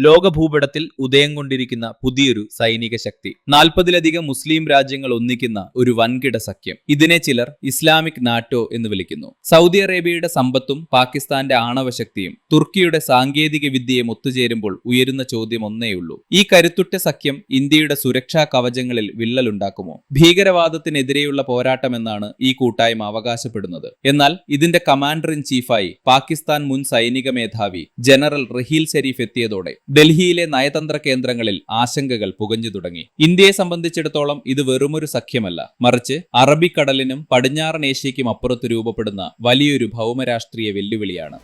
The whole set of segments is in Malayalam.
ലോകഭൂപടത്തിൽ ഉദയം കൊണ്ടിരിക്കുന്ന പുതിയൊരു സൈനിക ശക്തി. 40-ലധികം മുസ്ലിം രാജ്യങ്ങൾ ഒന്നിക്കുന്ന ഒരു വൻകിട സഖ്യം. ഇതിനെ ചിലർ ഇസ്ലാമിക് നാറ്റോ എന്ന് വിളിക്കുന്നു. സൗദി അറേബ്യയുടെ സമ്പത്തും പാകിസ്ഥാന്റെ ആണവശക്തിയും തുർക്കിയുടെ സാങ്കേതിക വിദ്യയും ഒത്തുചേരുമ്പോൾ ഉയരുന്ന ചോദ്യം ഒന്നേയുള്ളൂ: ഈ കരുത്തുറ്റ സഖ്യം ഇന്ത്യയുടെ സുരക്ഷാ കവചങ്ങളിൽ വിള്ളലുണ്ടാക്കുമോ? ഭീകരവാദത്തിനെതിരെയുള്ള പോരാട്ടമെന്നാണ് ഈ കൂട്ടായ്മ അവകാശപ്പെടുന്നത്. എന്നാൽ ഇതിന്റെ കമാൻഡർ ഇൻ ചീഫായി പാകിസ്ഥാൻ മുൻ സൈനിക മേധാവി ജനറൽ റഹീൽ ഷരീഫ് എത്തിയതോടെ ഡൽഹിയിലെ നയതന്ത്ര കേന്ദ്രങ്ങളിൽ ആശങ്കകൾ പുകഞ്ഞു തുടങ്ങി. ഇന്ത്യയെ സംബന്ധിച്ചിടത്തോളം ഇത് വെറുമൊരു സഖ്യമല്ല, മറിച്ച് അറബിക്കടലിനും പടിഞ്ഞാറൻ ഏഷ്യയ്ക്കും അപ്പുറത്ത് രൂപപ്പെടുന്ന വലിയൊരു ഭൗമരാഷ്ട്രീയ വെല്ലുവിളിയാണ്.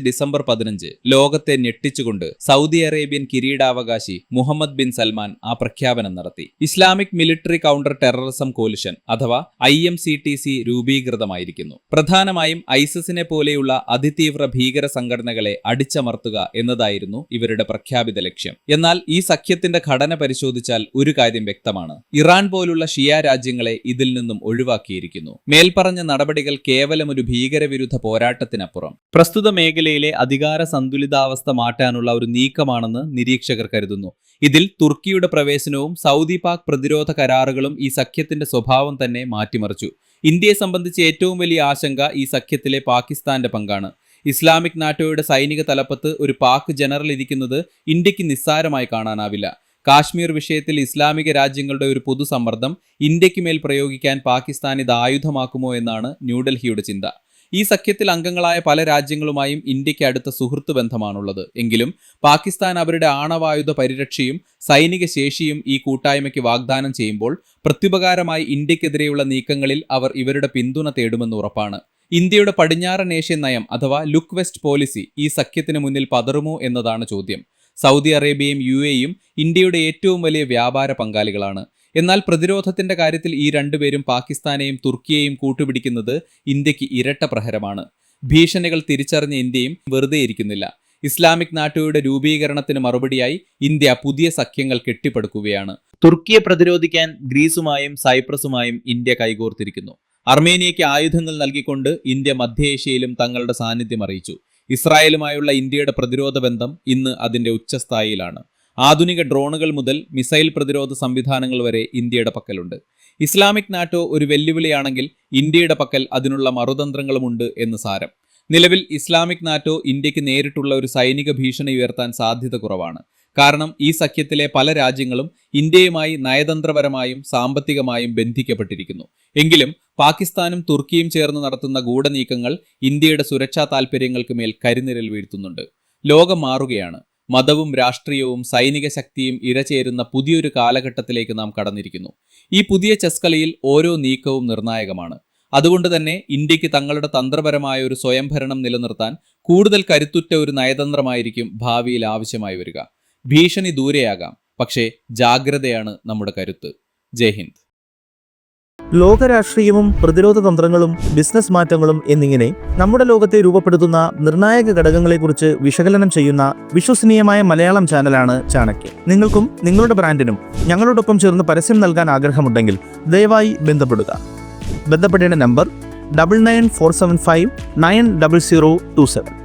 ഡിസംബർ 15 ലോകത്തെ ഞെട്ടിച്ചുകൊണ്ട് സൗദി അറേബ്യൻ കിരീടാവകാശി മുഹമ്മദ് ബിൻ സൽമാൻ ആ പ്രഖ്യാപനം നടത്തി. Islamic military counter terrorism coalition അഥവാ IMCTC രൂപീകൃതമായിരിക്കുന്നു. പ്രധാനമായും ഐസിസിനെ പോലെയുള്ള അതിതീവ്ര ഭീകര സംഘടനകളെ അടിച്ചമർത്തുക എന്നതായിരുന്നു ഇവരുടെ പ്രഖ്യാപിത ലക്ഷ്യം. എന്നാൽ ഈ സഖ്യത്തിന്റെ ഘടന പരിശോധിച്ചാൽ ഒരു കാര്യം വ്യക്തമാണ്: ഇറാൻ പോലുള്ള ഷിയ രാജ്യങ്ങളെ ഇതിൽ നിന്നും ഒഴിവാക്കിയിരിക്കുന്നു. മേൽപ്പറഞ്ഞ നടപടികൾ കേവലം ഒരു ഭീകരവിരുദ്ധ പോരാട്ടത്തിനപ്പുറം പ്രസ്തുത മേഖലയിലെ അധികാര സന്തുലിതാവസ്ഥ മാറ്റാനുള്ള ഒരു നീക്കമാണെന്ന് നിരീക്ഷകർ കരുതുന്നു. ഇതിൽ തുർക്കിയുടെ പ്രവേശനവും സൗദി പാക് പ്രതിരോധ കരാറുകളും ഈ സഖ്യത്തിന്റെ സ്വഭാവം തന്നെ മാറ്റിമറിച്ചു. ഇന്ത്യയെ സംബന്ധിച്ച് ഏറ്റവും വലിയ ആശങ്ക ഈ സഖ്യത്തിലെ പാകിസ്ഥാന്റെ പങ്കാണ്. ഇസ്ലാമിക് നാറ്റോയുടെ സൈനിക തലപ്പത്ത് ഒരു പാക് ജനറൽ ഇരിക്കുന്നത് ഇന്ത്യക്ക് നിസ്സാരമായി കാണാനാവില്ല. കാശ്മീർ വിഷയത്തിൽ ഇസ്ലാമിക രാജ്യങ്ങളുടെ ഒരു പൊതുസമ്മർദ്ദം ഇന്ത്യക്ക് മേൽ പ്രയോഗിക്കാൻ പാകിസ്ഥാൻ ഇത് ആയുധമാക്കുമോ എന്നാണ് ന്യൂഡൽഹിയുടെ ചിന്ത. ഈ സഖ്യത്തിൽ അംഗങ്ങളായ പല രാജ്യങ്ങളുമായും ഇന്ത്യക്ക് അടുത്ത സുഹൃത്ത് ബന്ധമാണുള്ളത്. എങ്കിലും പാകിസ്ഥാൻ അവരുടെ ആണവായുധ പരിരക്ഷയും സൈനിക ശേഷിയും ഈ കൂട്ടായ്മയ്ക്ക് വാഗ്ദാനം ചെയ്യുമ്പോൾ പ്രത്യുപകാരമായി ഇന്ത്യക്കെതിരെയുള്ള നീക്കങ്ങളിൽ അവർ ഇവരുടെ പിന്തുണ തേടുമെന്ന് ഉറപ്പാണ്. ഇന്ത്യയുടെ പടിഞ്ഞാറൻ ഏഷ്യൻ നയം അഥവാ ലുക്ക് വെസ്റ്റ് പോളിസി ഈ സഖ്യത്തിന് മുന്നിൽ പതറുമോ എന്നതാണ് ചോദ്യം. സൗദി അറേബ്യയും UAEയും ഇന്ത്യയുടെ ഏറ്റവും വലിയ വ്യാപാര പങ്കാളികളാണ്. എന്നാൽ പ്രതിരോധത്തിന്റെ കാര്യത്തിൽ ഈ രണ്ടുപേരും പാകിസ്ഥാനെയും തുർക്കിയെയും കൂട്ടുപിടിക്കുന്നത് ഇന്ത്യക്ക് ഇരട്ട പ്രഹരമാണ്. ഭീഷണികൾ തിരിച്ചറിഞ്ഞ ഇന്ത്യയും വെറുതെ ഇരിക്കുന്നില്ല. ഇസ്ലാമിക് നാറ്റോയുടെ രൂപീകരണത്തിന് മറുപടിയായി ഇന്ത്യ പുതിയ സഖ്യങ്ങൾ കെട്ടിപ്പടുക്കുകയാണ്. തുർക്കിയെ പ്രതിരോധിക്കാൻ ഗ്രീസുമായും സൈപ്രസുമായും ഇന്ത്യ കൈകോർത്തിരിക്കുന്നു. അർമേനിയയ്ക്ക് ആയുധങ്ങൾ നൽകിക്കൊണ്ട് ഇന്ത്യ മധ്യേഷ്യയിലും തങ്ങളുടെ സാന്നിധ്യം അറിയിച്ചു. ഇസ്രായേലുമായുള്ള ഇന്ത്യയുടെ പ്രതിരോധ ബന്ധം ഇന്ന് അതിന്റെ ഉച്ചസ്ഥായിയിലാണ്. ആധുനിക ഡ്രോണുകൾ മുതൽ മിസൈൽ പ്രതിരോധ സംവിധാനങ്ങൾ വരെ ഇന്ത്യയുടെ പക്കലുണ്ട്. ഇസ്ലാമിക് നാറ്റോ ഒരു വെല്ലുവിളിയാണെങ്കിൽ ഇന്ത്യയുടെ പക്കൽ അതിനുള്ള മറുതന്ത്രങ്ങളുമുണ്ട് എന്ന് സാരം. നിലവിൽ ഇസ്ലാമിക് നാറ്റോ ഇന്ത്യക്ക് നേരിട്ടുള്ള ഒരു സൈനിക ഭീഷണി ഉയർത്താൻ സാധ്യത കുറവാണ്. കാരണം ഈ സഖ്യത്തിലെ പല രാജ്യങ്ങളും ഇന്ത്യയുമായി നയതന്ത്രപരമായും സാമ്പത്തികമായും ബന്ധിക്കപ്പെട്ടിരിക്കുന്നു. എങ്കിലും പാകിസ്ഥാനും തുർക്കിയും ചേർന്ന് നടത്തുന്ന ഗൂഢനീക്കങ്ങൾ ഇന്ത്യയുടെ സുരക്ഷാ താൽപ്പര്യങ്ങൾക്ക് മേൽ കരിനിഴൽ വീഴ്ത്തുന്നുണ്ട്. ലോകം മാറുകയാണ്. മതവും രാഷ്ട്രീയവും സൈനിക ശക്തിയും ഇരചേരുന്ന പുതിയൊരു കാലഘട്ടത്തിലേക്ക് നാം കടന്നിരിക്കുന്നു. ഈ പുതിയ ചെസ് കളിയിൽ ഓരോ നീക്കവും നിർണായകമാണ്. അതുകൊണ്ട് തന്നെ ഇന്ത്യക്ക് തങ്ങളുടെ തന്ത്രപരമായ ഒരു സ്വയംഭരണം നിലനിർത്താൻ കൂടുതൽ കരുത്തുറ്റ ഒരു നയതന്ത്രമായിരിക്കും ഭാവിയിൽ ആവശ്യമായി വരിക. ഭീഷണി ദൂരെയാകാം, പക്ഷേ ജാഗ്രതയാണ് നമ്മുടെ കരുത്ത്. ജയ് ഹിന്ദ്. ലോകരാഷ്ട്രീയവും പ്രതിരോധ തന്ത്രങ്ങളും ബിസിനസ് മാറ്റങ്ങളും എന്നിങ്ങനെ നമ്മുടെ ലോകത്തെ രൂപപ്പെടുത്തുന്ന നിർണായക ഘടകങ്ങളെക്കുറിച്ച് വിശകലനം ചെയ്യുന്ന വിശ്വസനീയമായ മലയാളം ചാനലാണ് ചാണക്യ. നിങ്ങൾക്കും നിങ്ങളുടെ ബ്രാൻഡിനും ഞങ്ങളോടൊപ്പം ചേർന്ന് പരസ്യം നൽകാൻ ആഗ്രഹമുണ്ടെങ്കിൽ ദയവായി ബന്ധപ്പെടുക. ബന്ധപ്പെടേണ്ട നമ്പർ 9947590027.